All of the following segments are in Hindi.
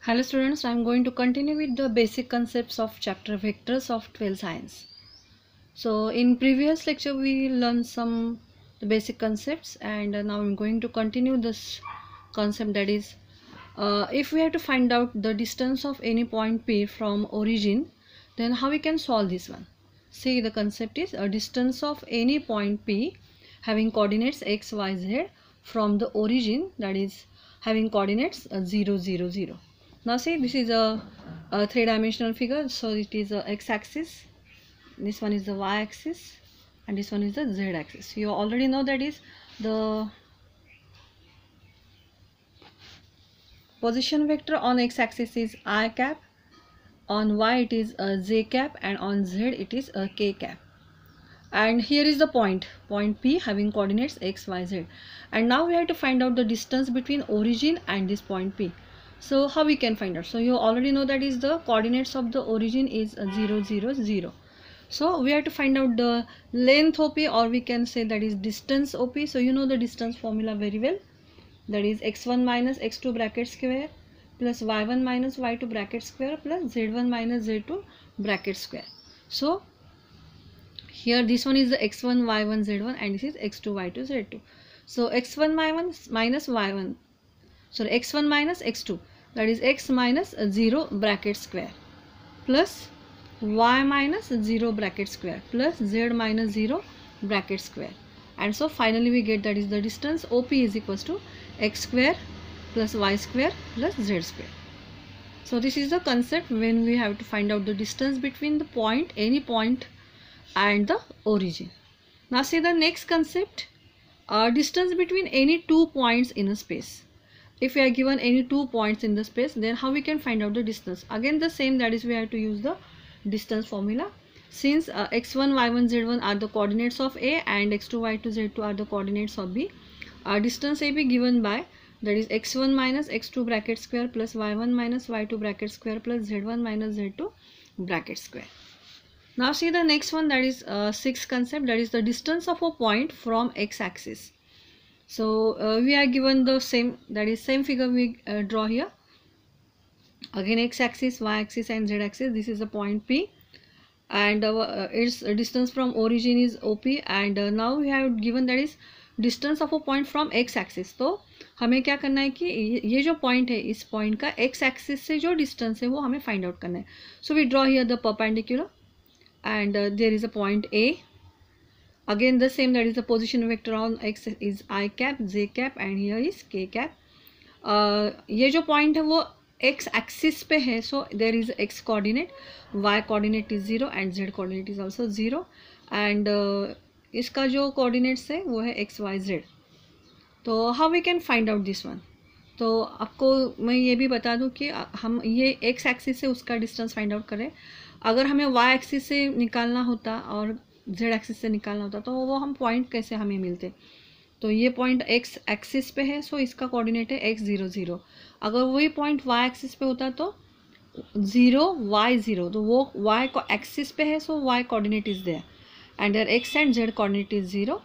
Hello students, I am going to continue with the basic concepts of chapter vectors of 12th science. So in previous lecture we learned some the basic concepts, and now I am going to continue this concept, that is if we have to find out the distance of any point P from origin, then how we can solve this one. See, the concept is a distance of any point P having coordinates x, y, z from the origin, that is having coordinates 0, 0, 0. Now see, this is a three-dimensional figure, so it is a x-axis, this one is the y-axis, and this one is the z-axis. You already know that is the position vector on x-axis is I cap, on y it is a j cap, and on z it is a k cap. And here is the point P having coordinates x, y, z. And now we have to find out the distance between origin and this point P. So how we can find out? So you already know that is the coordinates of the origin is 0, 0, 0. So we have to find out the length OP, or we can say that is distance OP. So you know the distance formula very well. That is x1 minus x2 bracket square plus y1 minus y2 bracket square plus z1 minus z2 bracket square. So here this one is the x1 y1 z1 and this is x2 y2 z2. So x1 minus y1, sorry, x1 minus x2, that is x minus 0 bracket square plus y minus 0 bracket square plus z minus 0 bracket square. And so finally we get that is the distance OP is equals to x square plus y square plus z square. So this is the concept when we have to find out the distance between the point, any point, and the origin. Now see the next concept, distance between any two points in a space. If we are given any 2 points in the space, then how we can find out the distance? Again the same, that is we have to use the distance formula. Since x1 y1 z1 are the coordinates of A and x2 y2 z2 are the coordinates of B, distance AB given by, that is x1 minus x2 bracket square plus y1 minus y2 bracket square plus z1 minus z2 bracket square. Now see the next one, that is sixth concept, that is the distance of a point from x-axis. So we are given the same, that is same figure we draw here. Again x-axis, y-axis and z-axis. This is the point P, and its distance from origin is OP. And now we have given that is distance of a point from x-axis. तो हमें क्या करना है कि ये जो point है, इस point का x-axis से जो distance है वो हमें find out करना है. So we draw here the perpendicular, and there is a point A. Again the same, that is the position vector on x is I cap, j cap, and here is k cap. ये जो point है वो x axis पे है, so there is x coordinate, y coordinate is 0 and z coordinate is also 0, and इसका जो coordinates है वो है x, y, z. तो how we can find out this one? तो आपको मैं ये भी बता दूं कि हम ये x axis से उसका distance find out करें. अगर हमें y axis से निकालना होता और z एक्सिस से निकालना होता तो वो हम पॉइंट कैसे हमें मिलते. तो ये पॉइंट x एक्सिस पे है, सो इसका कोऑर्डिनेट है x 0 0. अगर वही पॉइंट y एक्सिस पे होता तो 0 y 0, तो वो y को एक्सिस पे है, so y coordinate is there, and there x and z coordinate is 0.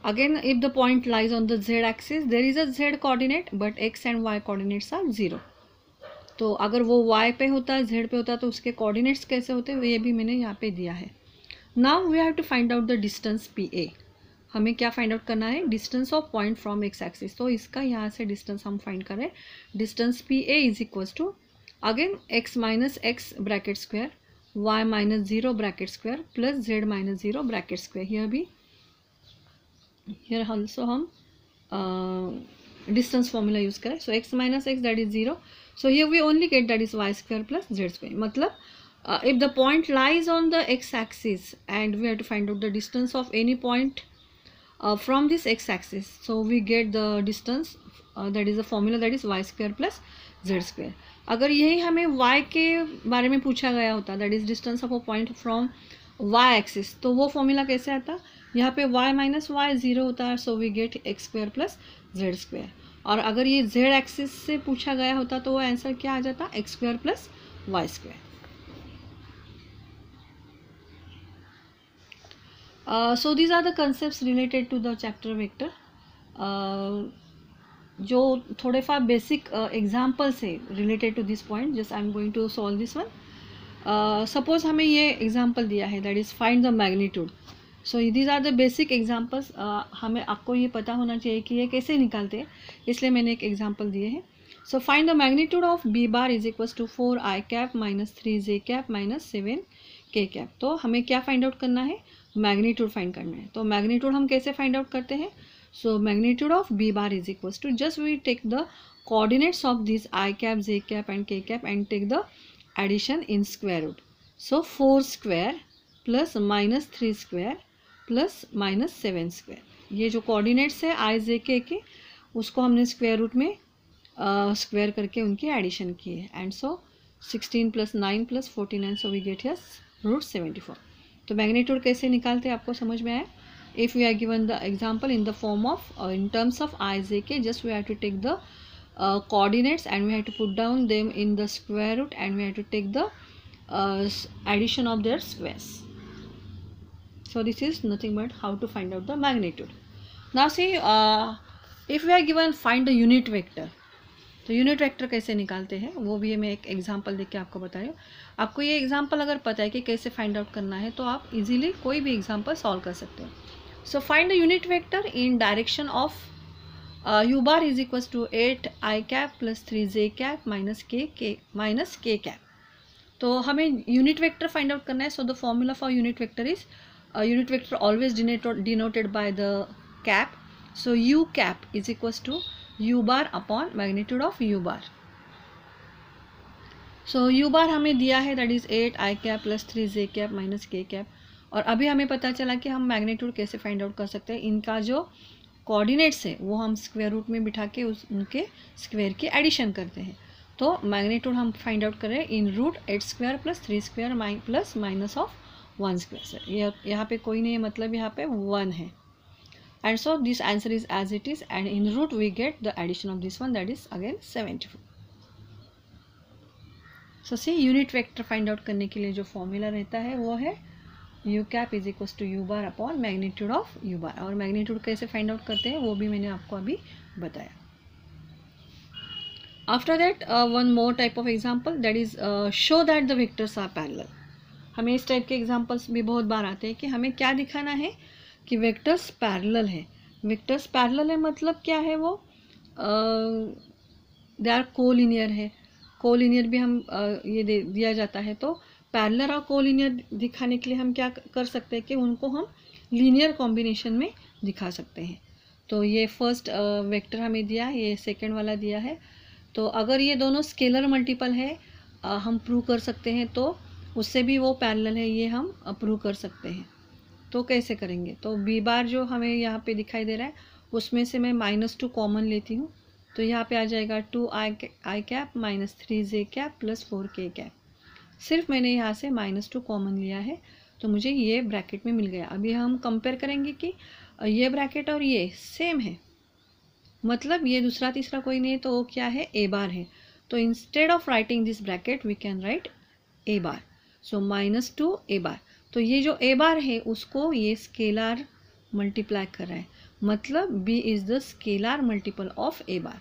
Again if the point lies on the z axis, there is a z coordinate but x and y coordinates are 0. तो अगर वो y पे होता, z पे होता, तो उसके कोऑर्डिनेट्स कैसे होते ये भी मैंने यहाँ पे दिया है. Now we have to find out the distance PA. हमें क्या फाइंड आउट करना है? Distance of point from X axis. तो इसका यहाँ से डिस्टेंस हम फाइंड करें. Distance PA is equals to again x minus X bracket square, y minus 0 bracket square plus z minus 0 bracket square. Here भी, हियर ऑल्सो हम डिस्टेंस फॉर्मूला यूज करें. So x minus X that is 0. So here we only get that is y square plus z square. मतलब if the point lies on the x-axis and we have to find out the distance of any point from this x-axis, so we get the distance, that is the formula, that is y square plus z square. अगर यही हमें y के बारे में पूछा गया होता, that is distance of a point from y-axis, तो वो फॉर्मूला कैसे आता? यहाँ पे y माइनस वाई 0 होता है, so we get x square plus z square. और अगर ये z एक्सिस से पूछा गया होता तो वो आंसर क्या आ जाता? x square plus y square. So these are the concepts related to the chapter vector. जो थोड़े फार बेसिक एग्जाम्पल्स है related to this point, just I am going to solve this one. Suppose हमें ये एग्जाम्पल दिया है, that is find the magnitude. So these are the basic examples. हमें आपको ये पता होना चाहिए कि ये कैसे निकालते हैं, इसलिए मैंने एक एग्जाम्पल दिए हैं. So find the magnitude of B bar is equals to 4 I cap minus 3 J cap minus 7 K cap. तो हमें क्या फाइंड आउट करना है, मैग्नीट्यूड फाइंड करना है. तो मैग्नीट्यूड हम कैसे फाइंड आउट करते हैं, so magnitude of B bar is equals to, just we take the coordinates of these I cap, J cap and K cap and take the addition in square root. So 4 square plus minus 3 square plus minus 7 square. ये जो coordinates है I, J, K के, उसको हमने square root में स्क्वायर करके उनकी एडिशन की है. And so 16 plus 9 plus 49, so we get here root 74. तो मैग्नीट्यूड कैसे निकालते हैं आपको समझ में आया. If we are given the example in the form of in terms of I, J, K, just we have to take the coordinates and we have to put down them in the square root and we have to take the addition of their squares. So this is nothing but how to find out the magnitude. Now see, if we are given find the unit vector, तो यूनिट वेक्टर कैसे निकालते हैं वो भी मैं एक एग्जांपल देके आपको बता रही हूँ. आपको ये एग्जांपल अगर पता है कि कैसे फाइंड आउट करना है तो आप इजीली कोई भी एग्जांपल सॉल्व कर सकते हो. सो find the unit vector in direction of u bar is equals to 8 I cap plus 3 j cap minus k cap. तो हमें यूनिट वेक्टर फाइंड आउट करना है. So the formula for unit vector is unit vector always denoted by the cap. So u cap is equals to u bar upon magnitude of u bar. So u bar हमें दिया है, that is 8 I cap plus 3 j cap minus k cap. और अभी हमें पता चला कि हम मैग्नीट्यूड कैसे फाइंड आउट कर सकते हैं. इनका जो कोऑर्डिनेट्स है वो हम स्क्वायर रूट में बिठा के उनके स्क्वायर की एडिशन करते हैं. तो मैग्नीट्यूड हम फाइंड आउट करें in root 8 square plus 3 square plus minus of 1 square. ये यहाँ पे कोई नहीं है, मतलब यहाँ पे 1 है. And so this answer is as it is and in root we get the addition of this one, that is again 74. So see unit vector find out करने के लिए जो फॉर्मूला रहता है वो है u cap is equals to u bar upon magnitude of u bar. और मैग्नीट्यूड कैसे फाइंड आउट करते हैं वो भी मैंने आपको अभी बताया. After that one more type of example, that is show that the vectors are parallel. हमें इस टाइप के एग्जांपल्स भी बहुत बार आते हैं कि हमें क्या दिखाना है कि वेक्टर्स पैरेलल है. वेक्टर्स पैरेलल है मतलब क्या है, वो दे आर कोलिनियर है. कोलिनियर भी हम ये दिया जाता है. तो पैरेलल और कोलिनियर दिखाने के लिए हम क्या कर सकते हैं कि उनको हम लीनियर कॉम्बिनेशन में दिखा सकते हैं. तो ये फर्स्ट वेक्टर हमें दिया है, ये सेकंड वाला दिया है. तो अगर ये दोनों स्केलर मल्टीपल है हम प्रूव कर सकते हैं, तो उससे भी वो पैरेलल है ये हम प्रूव कर सकते हैं. तो कैसे करेंगे, तो बी बार जो हमें यहाँ पे दिखाई दे रहा है उसमें से मैं -2 कॉमन लेती हूँ. तो यहाँ पे आ जाएगा 2 I cap minus 3 j cap plus 4 k cap. सिर्फ मैंने यहाँ से -2 कॉमन लिया है तो मुझे ये ब्रैकेट में मिल गया. अभी हम कंपेयर करेंगे कि ये ब्रैकेट और ये सेम है, मतलब ये दूसरा तीसरा कोई नहीं है, तो वो क्या है, ए बार है. तो instead of writing this bracket we can write a bar. So -2 a bar. तो ये जो ए बार है उसको ये स्केलर मल्टीप्लाई कर रहा है, मतलब b is the scalar multiple of A bar.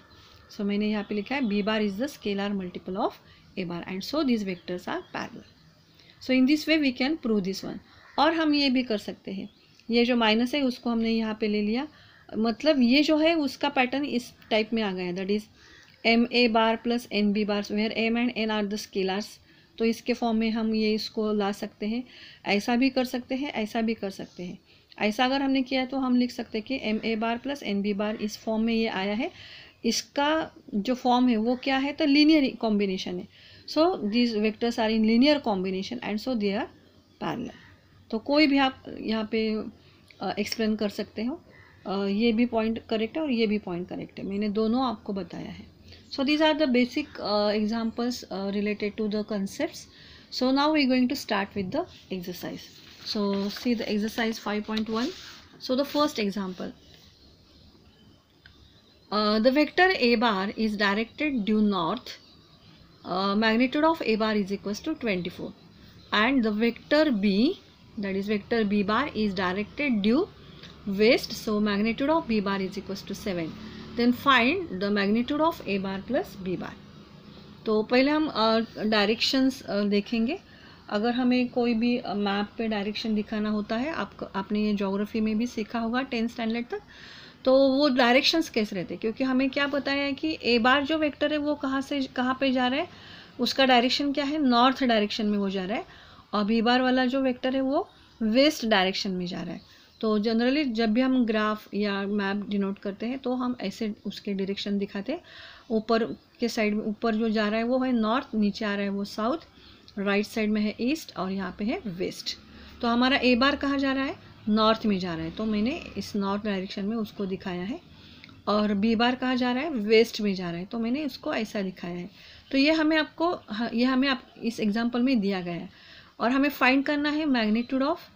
So मैंने यहाँ पे लिखा है b bar is the scalar multiple of a bar and so these vectors are parallel. So in this way we can prove this one. और हम ये भी कर सकते हैं, ये जो माइनस है उसको हमने यहाँ पे ले लिया, मतलब ये जो है उसका पैटर्न इस टाइप में आ गया, that is M A bar plus N B bar where M and N are the scalars. तो इसके फॉर्म में हम ये इसको ला सकते हैं. ऐसा भी कर सकते हैं, ऐसा भी कर सकते हैं. ऐसा अगर हमने किया तो हम लिख सकते हैं कि M A bar plus N B bar इस फॉर्म में ये आया है. इसका जो फॉर्म है वो क्या है, तो लीनियर कॉम्बिनेशन है. So these vectors are in linear combination and so they are parallel. तो कोई भी आप यहाँ पे एक्सप्लेन कर सकते हो. ये भी पॉइंट करेक्ट है और ये भी पॉइंट करेक्ट है, मैंने दोनों आपको बताया है. So these are the basic examples related to the concepts. So now we going to start with the exercise. So see the exercise 5.1. So the first example, the vector a bar is directed due north. Magnitude of a bar is equals to 24 and the vector b, that is vector b bar, is directed due west. So magnitude of b bar is equals to 7. Then find the magnitude of A bar plus B bar. तो पहले हम डायरेक्शंस देखेंगे। अगर हमें कोई भी मैप पे डायरेक्शन दिखाना होता है, आपने ये ज्योग्राफी में भी सीखा होगा 10th स्टैंडर्ड तक, तो वो डायरेक्शंस कैसे रहते हैं, क्योंकि हमें क्या पता है कि ए बार जो वेक्टर है वो कहाँ से कहाँ पे जा रहा है, उसका डायरेक्शन क्या है, नॉर्थ डायरेक्शन में वो जा रहा है, और बी बार वाला जो वेक्टर है वो वेस्ट डायरेक्शन में जा रहा है। तो जनरली जब भी हम ग्राफ या मैप डिनोट करते हैं तो हम ऐसे उसके डायरेक्शन दिखाते हैं। ऊपर के साइड में ऊपर जो जा रहा है वो है नॉर्थ, नीचे आ रहा है वो साउथ, राइट साइड में है ईस्ट और यहाँ पे है वेस्ट। तो हमारा ए बार कहाँ जा रहा है, नॉर्थ में जा रहा है, तो मैंने इस नॉर्थ डायरेक्शन में उसको दिखाया है। और बी बार कहाँ जा रहा है, वेस्ट में जा रहा है, तो मैंने इसको ऐसा दिखाया है। तो ये हमें इस एग्जाम्पल में दिया गया है और हमें फाइंड करना है magnitude of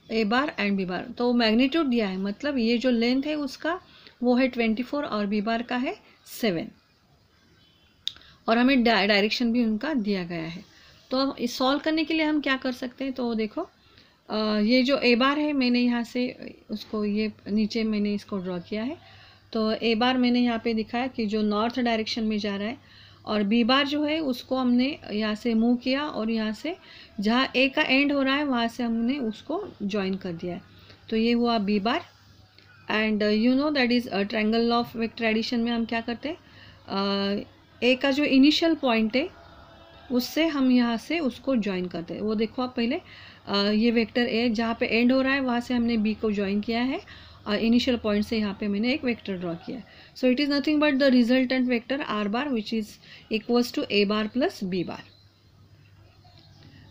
A bar and B bar. तो मैग्नीट्यूड दिया है, मतलब ये जो लेंथ है उसका वो है 24 और बी बार का है 7, और हमें डायरेक्शन भी उनका दिया गया है। तो इस सॉल्व करने के लिए हम क्या कर सकते हैं, तो देखो ये जो ए बार है मैंने यहाँ से उसको ये नीचे मैंने इसको ड्रॉ किया है। तो ए बार मैंने यहाँ पे दिखाया कि जो नॉर्थ डायरेक्शन में जा रहा है, और बी बार जो है उसको हमने यहाँ से मूव किया और यहाँ से जहाँ ए का एंड हो रहा है वहाँ से हमने उसको ज्वाइन कर दिया है। तो ये हुआ B bar. And you know that is triangle law of vector addition में हम क्या करते हैं, ए का जो इनिशियल पॉइंट है उससे हम यहाँ से उसको ज्वाइन करते हैं। वो देखो आप पहले ये वेक्टर ए जहाँ पे एंड हो रहा है वहाँ से हमने बी को ज्वाइन किया है और इनिशियल पॉइंट से यहाँ पे मैंने एक वेक्टर ड्रॉ किया है। So it is nothing but the resultant vector R bar which is equals to A bar plus B bar.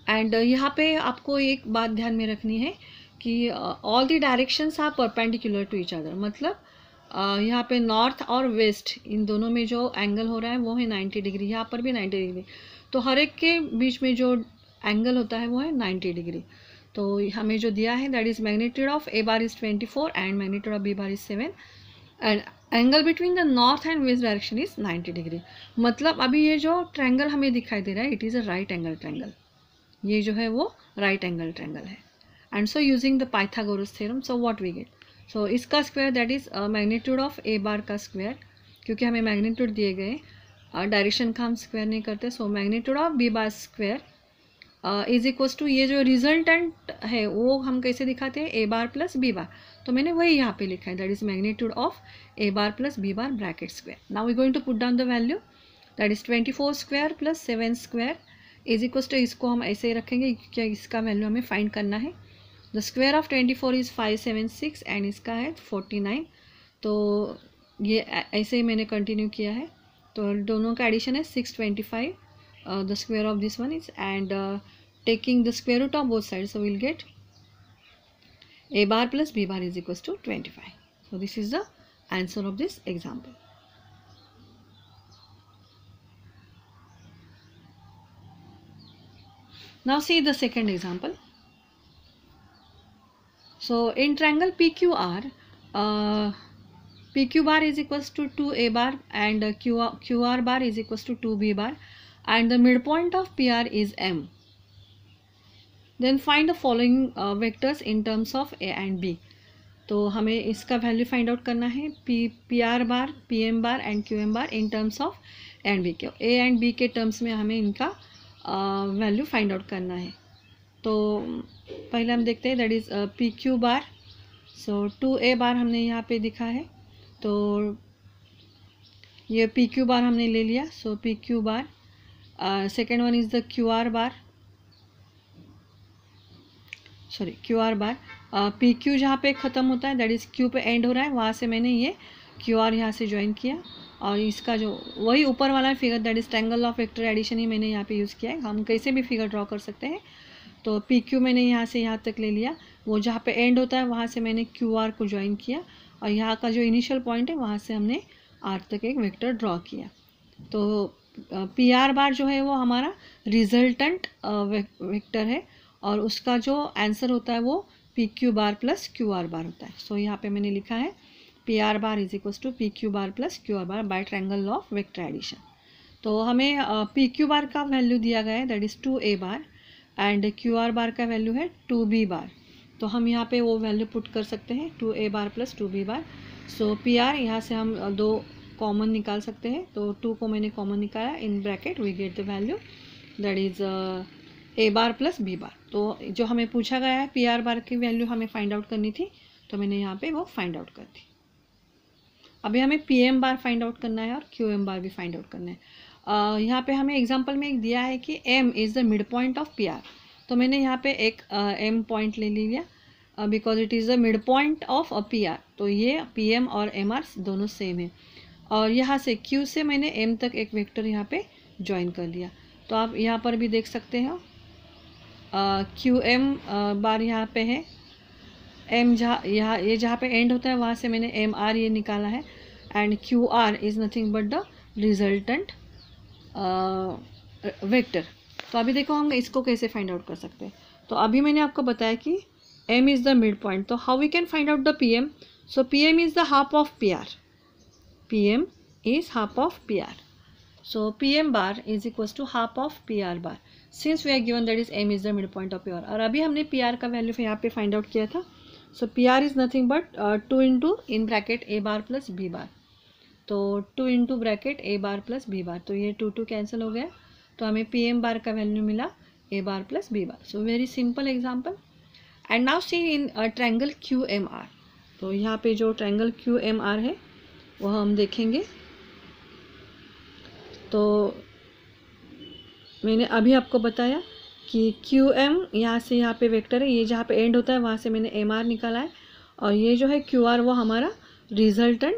And यहाँ पे आपको एक बात ध्यान में रखनी है कि all the directions are perpendicular to each other, मतलब यहाँ पे नॉर्थ और वेस्ट इन दोनों में जो एंगल हो रहा है वो है 90 डिग्री, यहाँ पर भी 90 डिग्री। तो हर एक के बीच में जो एंगल होता है वो है 90 डिग्री। तो हमें जो दिया है that is magnitude of A bar is 24 and magnitude of B bar is 7 and angle between the north and west direction is 90 degree. मतलब अभी ये जो ट्रायंगल हमें दिखाई दे रहा है it is a right angle triangle, ये जो है वो राइट एंगल ट्रायंगल है। And so using the Pythagoras theorem so what we get, so इसका square that is magnitude of A bar का स्क्वायर, क्योंकि हमें मैग्नीट्यूड दिए गए डायरेक्शन का हम स्क्वायर नहीं करते। So magnitude of B bar square is equals to ये जो रिजल्टेंट है वो हम कैसे दिखाते हैं, ए बार प्लस बी बार। तो मैंने वही यहाँ पे लिखा है that is magnitude of A bar plus B bar bracket square. Now we going to put down the value that is 24 square plus 7 square is equals to, इसको हम ऐसे ही रखेंगे क्या इसका वैल्यू हमें फाइंड करना है। The square of 24 is 576 and इसका है 49। तो ये ऐसे ही मैंने कंटिन्यू किया है। तो दोनों का एडिशन है 625, the square of this one is and taking the square root of both side, so will get A bar plus B bar is equals to 25. So this is the answer of this example. Now see the second example. So in triangle PQR, PQ bar is equals to 2A bar and QR bar is equals to 2B bar and the midpoint of PR is M. Then find the following vectors in terms of A and B. तो हमें इसका वैल्यू फाइंड आउट करना है PR bar, PM bar and QM bar in terms of and B के, A एंड B के टर्म्स में हमें इनका वैल्यू फाइंड आउट करना है। तो पहले हम देखते हैं that is PQ bar. So 2A बार हमने यहाँ पे दिखा है, तो ये PQ बार हमने ले लिया। सो PQ bar, second one is the QR bar, sorry QR bar. PQ जहाँ पे ख़त्म होता है दैट इज़ Q पे एंड हो रहा है, वहाँ से मैंने ये QR यहाँ से ज्वाइन किया और इसका जो वही ऊपर वाला figure that is triangle of vector addition ही मैंने यहाँ पे यूज़ किया है। हम कैसे भी फिगर ड्रॉ कर सकते हैं। तो PQ मैंने यहाँ से यहाँ तक ले लिया, वो जहाँ पे एंड होता है वहाँ से मैंने QR को ज्वाइन किया और यहाँ का जो इनिशियल पॉइंट है वहाँ से हमने R तक एक वेक्टर ड्रॉ किया। तो PR बार जो है वो हमारा रिजल्टेंट वेक्टर है और उसका जो आंसर होता है वो PQ bar plus QR bar होता है। सो यहाँ पे मैंने लिखा है PR bar is equals to PQ bar plus QR bar by triangle law of vector addition. तो हमें PQ बार का वैल्यू दिया गया है that is 2A bar and QR bar का वैल्यू है 2B बार। तो हम यहाँ पे वो वैल्यू पुट कर सकते हैं 2A बार प्लस 2B बार। सो PR यहाँ से हम दो कॉमन निकाल सकते हैं। तो 2 को मैंने कॉमन निकाला, in bracket we get the value that is A bar plus B bar. तो जो हमें पूछा गया है पी आर बार की वैल्यू हमें फाइंड आउट करनी थी, तो मैंने यहाँ पे वो फाइंड आउट कर दी। अभी हमें पी एम बार फाइंड आउट करना है और क्यू एम बार भी फाइंड आउट करना है। यहाँ पे हमें एग्जांपल में एक दिया है कि M is the mid point of P R. तो मैंने यहाँ पे एक एम पॉइंट ले लिया because it is the mid point of P R. तो ये पी एम और एम आर दोनों सेम है, और यहाँ से क्यू से मैंने एम तक एक वेक्टर यहाँ पे ज्वाइन कर लिया। तो आप यहाँ पर भी देख सकते हो क्यू एम बार यहाँ पे है, एम ये जहाँ पे एंड होता है वहाँ से मैंने एम आर ये निकाला है, and Q R is nothing but the resultant vector. तो अभी देखो हम इसको कैसे फाइंड आउट कर सकते हैं। तो अभी मैंने आपको बताया कि M is the mid point, तो how we can find out the P M. So P M is the half of P R, P M is half of P R. So P M bar is equals to half of P R bar, since we are given that is M is the mid point of P R. और अभी हमने पी आर का वैल्यू यहाँ पे फाइंड आउट किया था। So P R is nothing but 2 into in bracket a bar plus B bar. तो 2 into bracket a bar plus B bar, तो ये 2 कैंसिल हो गया, तो हमें पी एम बार का वैल्यू मिला a bar plus B bar. So very simple example. And now see in triangle Q M R. तो यहाँ पे जो ट्रायंगल क्यू एम आर है वह हम देखेंगे। तो मैंने अभी आपको बताया कि क्यू एम यहाँ से यहाँ पे वेक्टर है, ये जहाँ पे एंड होता है वहाँ से मैंने एम आर निकाला है, और ये जो है क्यू आर वो हमारा रिजल्टेंट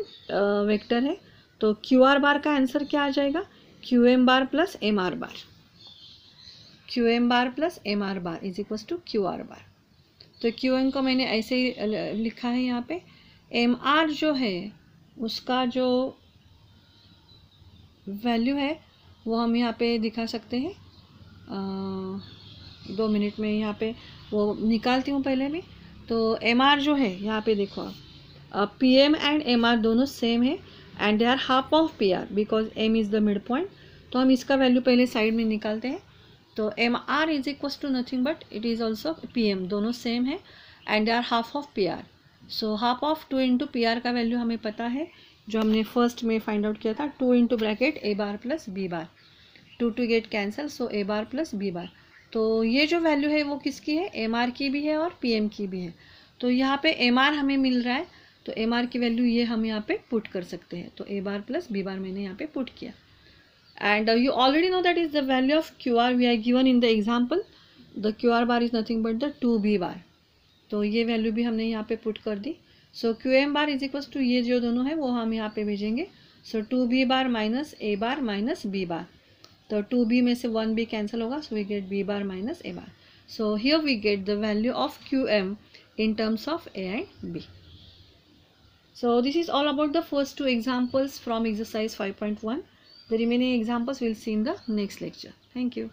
वेक्टर है। तो क्यू आर बार का आंसर क्या आ जाएगा, Q M bar plus M R bar. Q M bar plus M R bar is equals to Q R bar. तो क्यू एम को मैंने ऐसे ही लिखा है यहाँ पे। एम आर जो है उसका जो वैल्यू है वो हम यहाँ पे दिखा सकते हैं। 2 मिनट में यहाँ पे वो निकालती हूँ पहले भी। तो एम आर जो है यहाँ पे देखो आप, P M and M R दोनों सेम है, and they are half of P R because M is the mid point. तो हम इसका वैल्यू पहले साइड में निकालते हैं। तो M R is equals to nothing but it is also P M, दोनों सेम है, and they are half of P R. So half of 2 into P R का वैल्यू हमें पता है, जो हमने फर्स्ट में फाइंड आउट किया था, 2 into bracket a bar plus B bar. 2 get cancel, so a bar plus B bar. तो ये जो वैल्यू है वो किसकी है, एम आर की भी है और पी एम की भी है। तो यहाँ पे एम आर हमें मिल रहा है, तो एम आर की वैल्यू ये हम यहाँ पे पुट कर सकते हैं। तो ए बार प्लस बी बार मैंने यहाँ पे पुट किया, and you already know that is the value of Q R we are given in the example. The Q R bar is nothing but the 2b bar. तो ये वैल्यू भी हमने यहाँ पे पुट कर दी। So Q M bar is equals to ये जो दोनों है वो हम यहाँ पे भेजेंगे। सो 2b बार माइनस ए बार माइनस बी बार। तो 2b में से 1b कैंसिल होगा, so we get b bar minus A bar. So here we get the value of Q M in terms of A and B. So this is all about the first 2 examples from exercise 5.1. The remaining examples we'll see in the next lecture. Thank you.